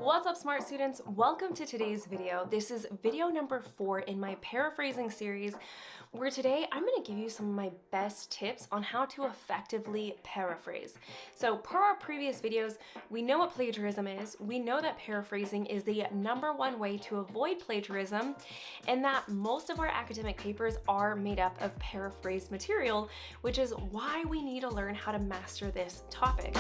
What's up, smart students? Welcome to today's video. This is video number 4 in my paraphrasing series, where today I'm going to give you some of my best tips on how to effectively paraphrase. So per our previous videos, we know what plagiarism is. We know that paraphrasing is the #1 way to avoid plagiarism, and that most of our academic papers are made up of paraphrased material, which is why we need to learn how to master this topic.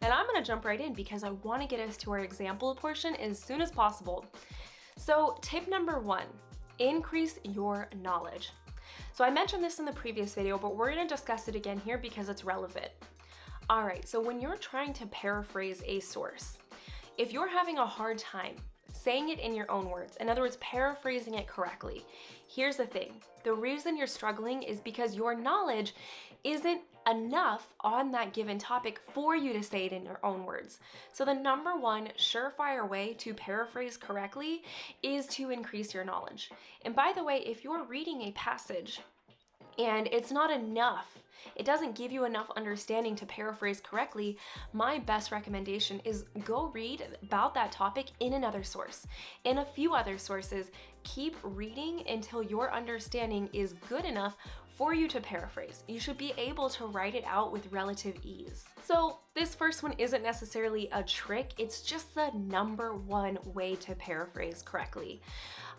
And I'm going to jump right in because I want to get us to our example portion as soon as possible. So tip number 1, increase your knowledge. So I mentioned this in the previous video, but we're going to discuss it again here because it's relevant. All right, so when you're trying to paraphrase a source, if you're having a hard time saying it in your own words, in other words, paraphrasing it correctly, here's the thing. The reason you're struggling is because your knowledge isn't enough on that given topic for you to say it in your own words. So the #1 surefire way to paraphrase correctly is to increase your knowledge. And by the way, if you're reading a passage and it's not enough, it doesn't give you enough understanding to paraphrase correctly, my best recommendation is go read about that topic in another source, in a few other sources. Keep reading until your understanding is good enough for you to paraphrase. You should be able to write it out with relative ease. So this first one isn't necessarily a trick, it's just the #1 way to paraphrase correctly.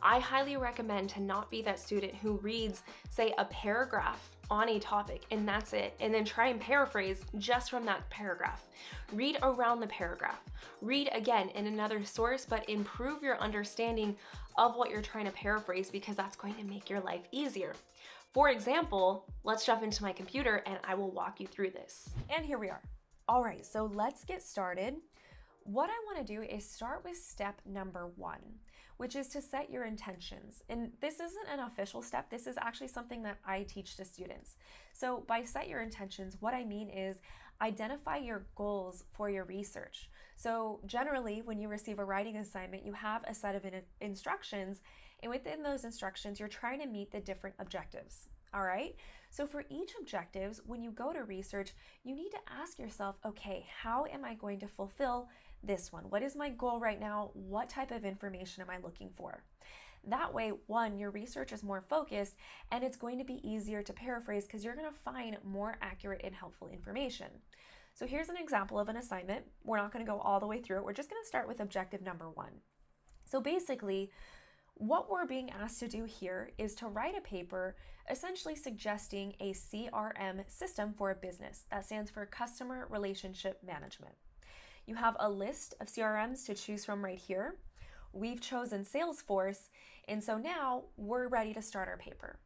I highly recommend to not be that student who reads, say, a paragraph on a topic and that's it, and then try and paraphrase just from that paragraph. Read around the paragraph. Read again in another source, but improve your understanding of what you're trying to paraphrase because that's going to make your life easier. For example, let's jump into my computer and I will walk you through this. And here we are. All right, so let's get started. What I want to do is start with step number 1, which is to set your intentions. And this isn't an official step. This is actually something that I teach to students. So by set your intentions, what I mean is identify your goals for your research. So generally, when you receive a writing assignment, you have a set of instructions, and within those instructions, you're trying to meet the different objectives. All right, so for each objectives, when you go to research, you need to ask yourself, okay, how am I going to fulfill this one? What is my goal right now? What type of information am I looking for? That way, 1, your research is more focused and it's going to be easier to paraphrase because you're going to find more accurate and helpful information. So here's an example of an assignment. We're not going to go all the way through it. We're just going to start with objective number 1. So basically, what we're being asked to do here is to write a paper essentially suggesting a CRM system for a business. That stands for Customer Relationship Management. You have a list of CRMs to choose from right here. We've chosen Salesforce, and so now we're ready to start our paper.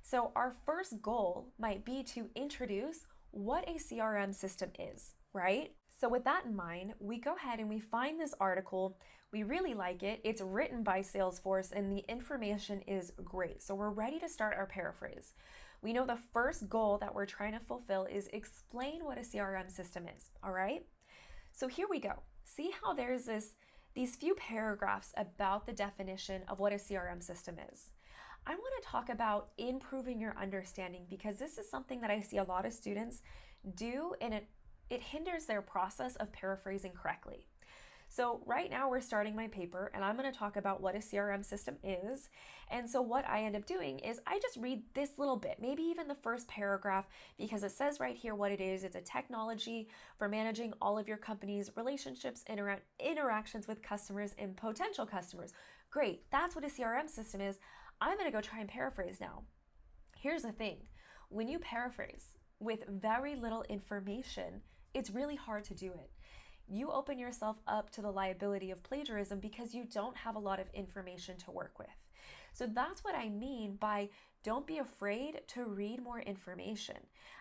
So our first goal might be to introduce what a CRM system is, right? So with that in mind, we go ahead and we find this article. We really like it. It's written by Salesforce and the information is great. So we're ready to start our paraphrase. We know the first goal that we're trying to fulfill is explain what a CRM system is, all right? So here we go. See how there's these few paragraphs about the definition of what a CRM system is. I want to talk about improving your understanding because this is something that I see a lot of students do, and it hinders their process of paraphrasing correctly. So right now we're starting my paper and I'm going to talk about what a CRM system is. And so what I end up doing is I just read this little bit, maybe even the first paragraph, because it says right here what it is. It's a technology for managing all of your company's relationships, interactions with customers and potential customers. Great, that's what a CRM system is. I'm going to go try and paraphrase now. Here's the thing. When you paraphrase with very little information, it's really hard to do it. You open yourself up to the liability of plagiarism because you don't have a lot of information to work with. So that's what I mean by don't be afraid to read more information.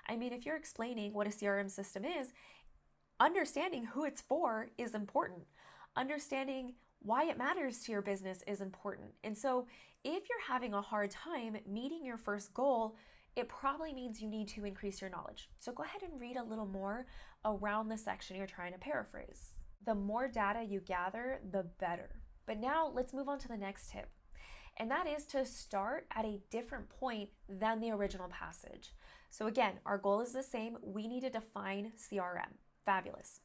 I mean, if you're explaining what a CRM system is, understanding who it's for is important. Understanding why it matters to your business is important. And so if you're having a hard time meeting your first goal, it probably means you need to increase your knowledge. So go ahead and read a little more around the section you're trying to paraphrase. The more data you gather, the better. But now let's move on to the next tip. And that is to start at a different point than the original passage. So again, our goal is the same. We need to define CRM. Fabulous.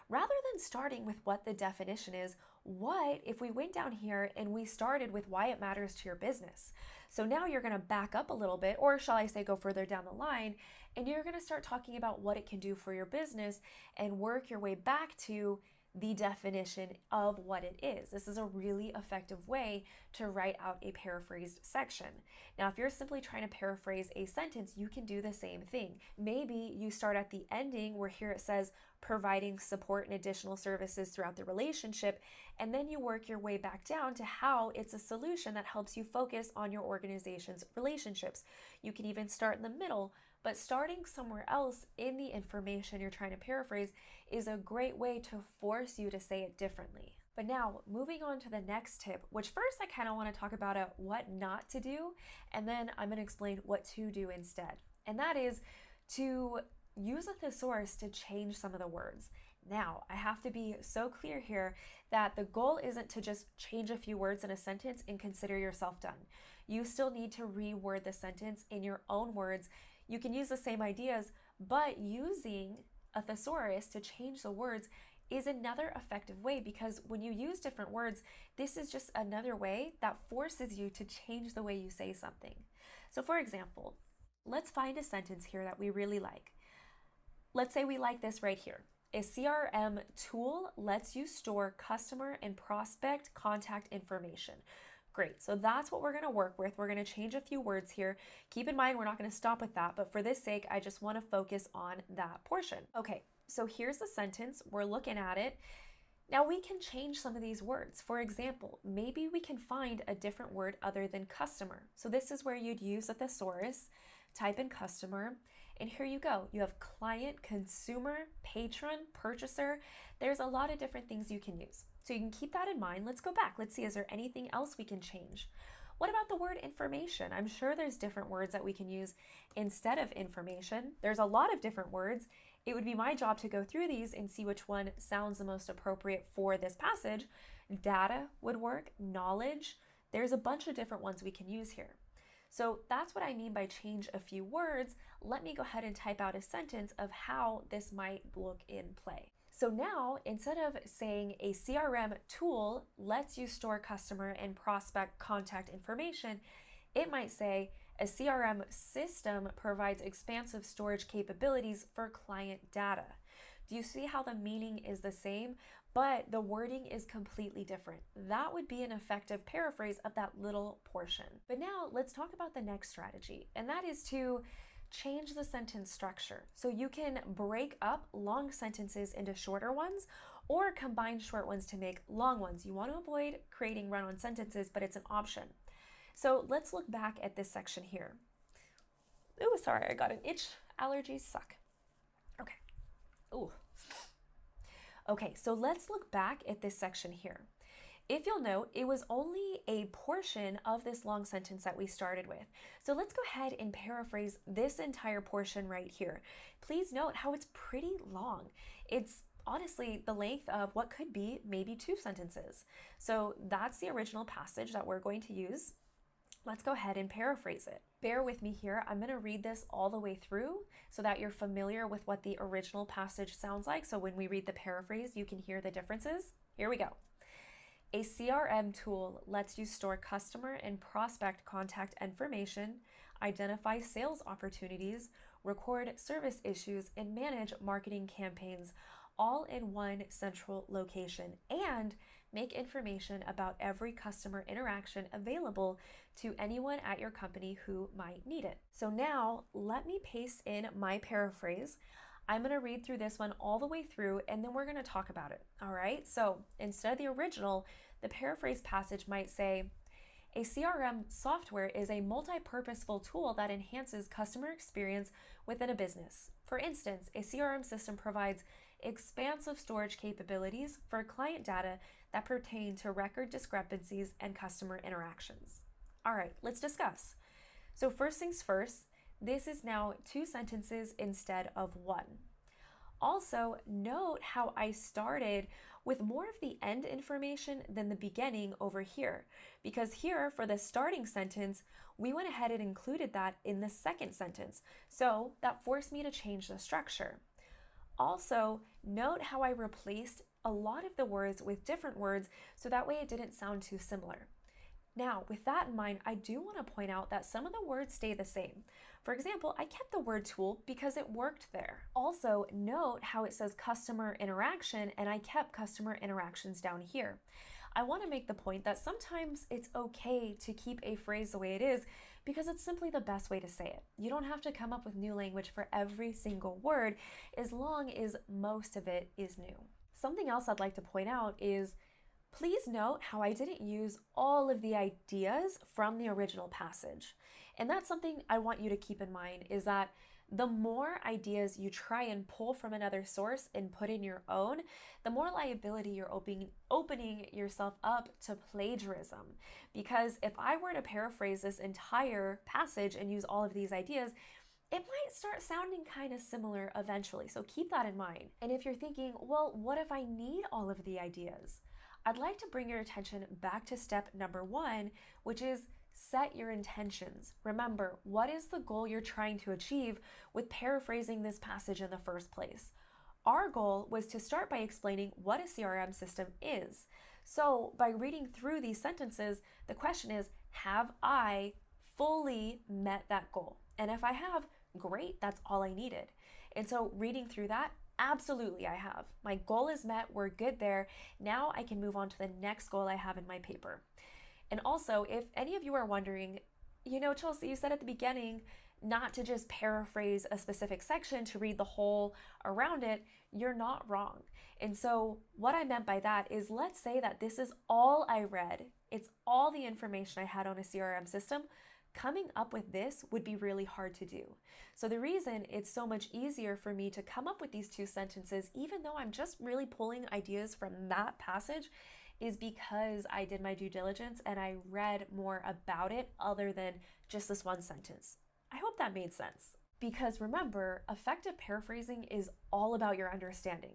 Rather than starting with what the definition is, what if we went down here and we started with why it matters to your business? So now you're going to back up a little bit, or shall I say go further down the line, and you're going to start talking about what it can do for your business and work your way back to the definition of what it is. This is a really effective way to write out a paraphrased section. Now, if you're simply trying to paraphrase a sentence, you can do the same thing. Maybe you start at the ending where here it says providing support and additional services throughout the relationship, and then you work your way back down to how it's a solution that helps you focus on your organization's relationships. You can even start in the middle, but starting somewhere else in the information you're trying to paraphrase is a great way to force you to say it differently. But now, moving on to the next tip, which first I kind of want to talk about what not to do, and then I'm going to explain what to do instead. And that is to use a thesaurus to change some of the words. Now, I have to be so clear here that the goal isn't to just change a few words in a sentence and consider yourself done. You still need to reword the sentence in your own words. You can use the same ideas, but using a thesaurus to change the words is another effective way, because when you use different words, this is just another way that forces you to change the way you say something. So for example, let's find a sentence here that we really like. Let's say we like this right here. A CRM tool lets you store customer and prospect contact information. Great, so that's what we're going to work with. We're going to change a few words here. Keep in mind, we're not going to stop with that, but for this sake, I just want to focus on that portion. Okay, so here's the sentence. We're looking at it. Now we can change some of these words. For example, maybe we can find a different word other than customer. So this is where you'd use a thesaurus, type in customer, and here you go. You have client, consumer, patron, purchaser. There's a lot of different things you can use. So you can keep that in mind. Let's go back. Let's see, is there anything else we can change? What about the word information? I'm sure there's different words that we can use instead of information. There's a lot of different words. It would be my job to go through these and see which one sounds the most appropriate for this passage. Data would work, knowledge. There's a bunch of different ones we can use here. So that's what I mean by change a few words. Let me go ahead and type out a sentence of how this might look in play. So now, instead of saying a CRM tool lets you store customer and prospect contact information, it might say a CRM system provides expansive storage capabilities for client data. Do you see how the meaning is the same, but the wording is completely different? That would be an effective paraphrase of that little portion. But now let's talk about the next strategy, and that is to change the sentence structure. So you can break up long sentences into shorter ones or combine short ones to make long ones. You want to avoid creating run-on sentences, but it's an option. So let's look back at this section here. Ooh, sorry, I got an itch. Allergies suck. Okay. Ooh. Okay, so let's look back at this section here. If you'll note, it was only a portion of this long sentence that we started with. So let's go ahead and paraphrase this entire portion right here. Please note how it's pretty long. It's honestly the length of what could be maybe 2 sentences. So that's the original passage that we're going to use. Let's go ahead and paraphrase it. Bear with me here. I'm going to read this all the way through so that you're familiar with what the original passage sounds like. So when we read the paraphrase, you can hear the differences. Here we go. A CRM tool lets you store customer and prospect contact information, identify sales opportunities, record service issues, and manage marketing campaigns, all in one central location, and make information about every customer interaction available to anyone at your company who might need it. So now let me paste in my paraphrase. I'm going to read through this one all the way through, and then we're going to talk about it. All right, so instead of the original, the paraphrase passage might say, a CRM software is a multi-purposeful tool that enhances customer experience within a business. For instance, a CRM system provides expansive storage capabilities for client data that pertain to record discrepancies and customer interactions. All right, let's discuss. So first things first, this is now 2 sentences instead of 1. Also, note how I started with more of the end information than the beginning over here, because here for the starting sentence, we went ahead and included that in the second sentence. So that forced me to change the structure. Also, note how I replaced a lot of the words with different words so that way it didn't sound too similar. Now, with that in mind, I do want to point out that some of the words stay the same. For example, I kept the word tool because it worked there. Also, note how it says customer interaction and I kept customer interactions down here. I want to make the point that sometimes it's okay to keep a phrase the way it is because it's simply the best way to say it. You don't have to come up with new language for every single word as long as most of it is new. Something else I'd like to point out is please note how I didn't use all of the ideas from the original passage. And that's something I want you to keep in mind is that the more ideas you try and pull from another source and put in your own, the more liability you're opening yourself up to plagiarism. Because if I were to paraphrase this entire passage and use all of these ideas, it might start sounding kind of similar eventually. So keep that in mind. And if you're thinking, well, what if I need all of the ideas? I'd like to bring your attention back to step number 1, which is set your intentions. Remember, what is the goal you're trying to achieve with paraphrasing this passage in the first place? Our goal was to start by explaining what a CRM system is. So by reading through these sentences, the question is, have I fully met that goal? And if I have, great, that's all I needed. And so reading through that, absolutely I have. My goal is met, we're good there. Now I can move on to the next goal I have in my paper. And also, if any of you are wondering, Chelsea, you said at the beginning not to just paraphrase a specific section to read the whole around it, you're not wrong. And so what I meant by that is, let's say that this is all I read. It's all the information I had on a CRM system. Coming up with this would be really hard to do. So the reason it's so much easier for me to come up with these 2 sentences, even though I'm just really pulling ideas from that passage, is because I did my due diligence and I read more about it other than just this one sentence. I hope that made sense. Because remember, effective paraphrasing is all about your understanding.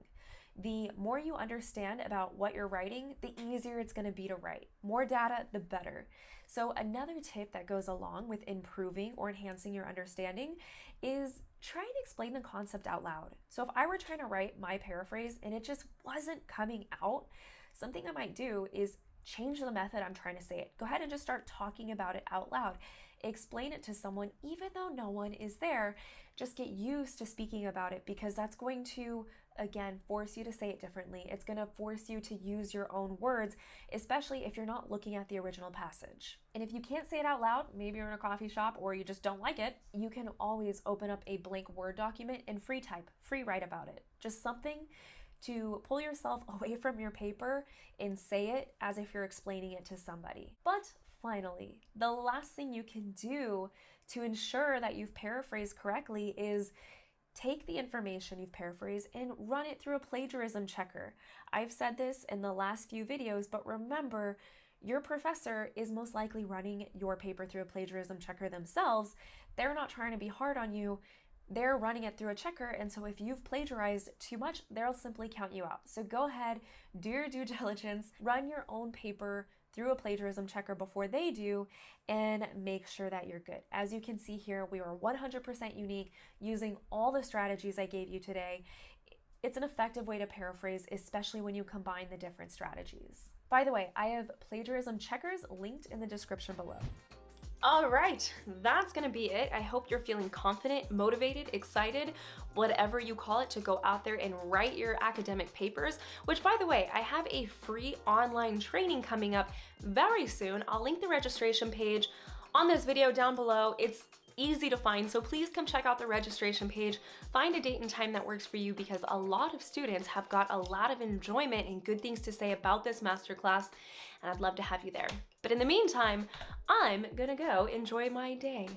The more you understand about what you're writing, the easier it's going to be to write. More data, the better. So another tip that goes along with improving or enhancing your understanding is try and explain the concept out loud. So if I were trying to write my paraphrase and it just wasn't coming out, something I might do is change the method I'm trying to say it. Go ahead and just start talking about it out loud. Explain it to someone even though no one is there. Just get used to speaking about it because that's going to, again, force you to say it differently. It's going to force you to use your own words, especially if you're not looking at the original passage. And if you can't say it out loud, maybe you're in a coffee shop or you just don't like it, you can always open up a blank Word document and free type, free write about it. Just something to pull yourself away from your paper and say it as if you're explaining it to somebody. But finally, the last thing you can do to ensure that you've paraphrased correctly is take the information you've paraphrased and run it through a plagiarism checker. I've said this in the last few videos, but remember, your professor is most likely running your paper through a plagiarism checker themselves. They're not trying to be hard on you. They're running it through a checker, and so if you've plagiarized too much, they'll simply count you out. So go ahead, do your due diligence, run your own paper through a plagiarism checker before they do, and make sure that you're good. As you can see here, we were 100% unique using all the strategies I gave you today. It's an effective way to paraphrase, especially when you combine the different strategies. By the way, I have plagiarism checkers linked in the description below. All right, that's gonna be it. I hope you're feeling confident, motivated, excited, whatever you call it, to go out there and write your academic papers, which, by the way, I have a free online training coming up very soon. I'll link the registration page on this video down below. It's easy to find, so please come check out the registration page. Find a date and time that works for you because a lot of students have got a lot of enjoyment and good things to say about this masterclass, and I'd love to have you there. But in the meantime, I'm gonna go enjoy my day.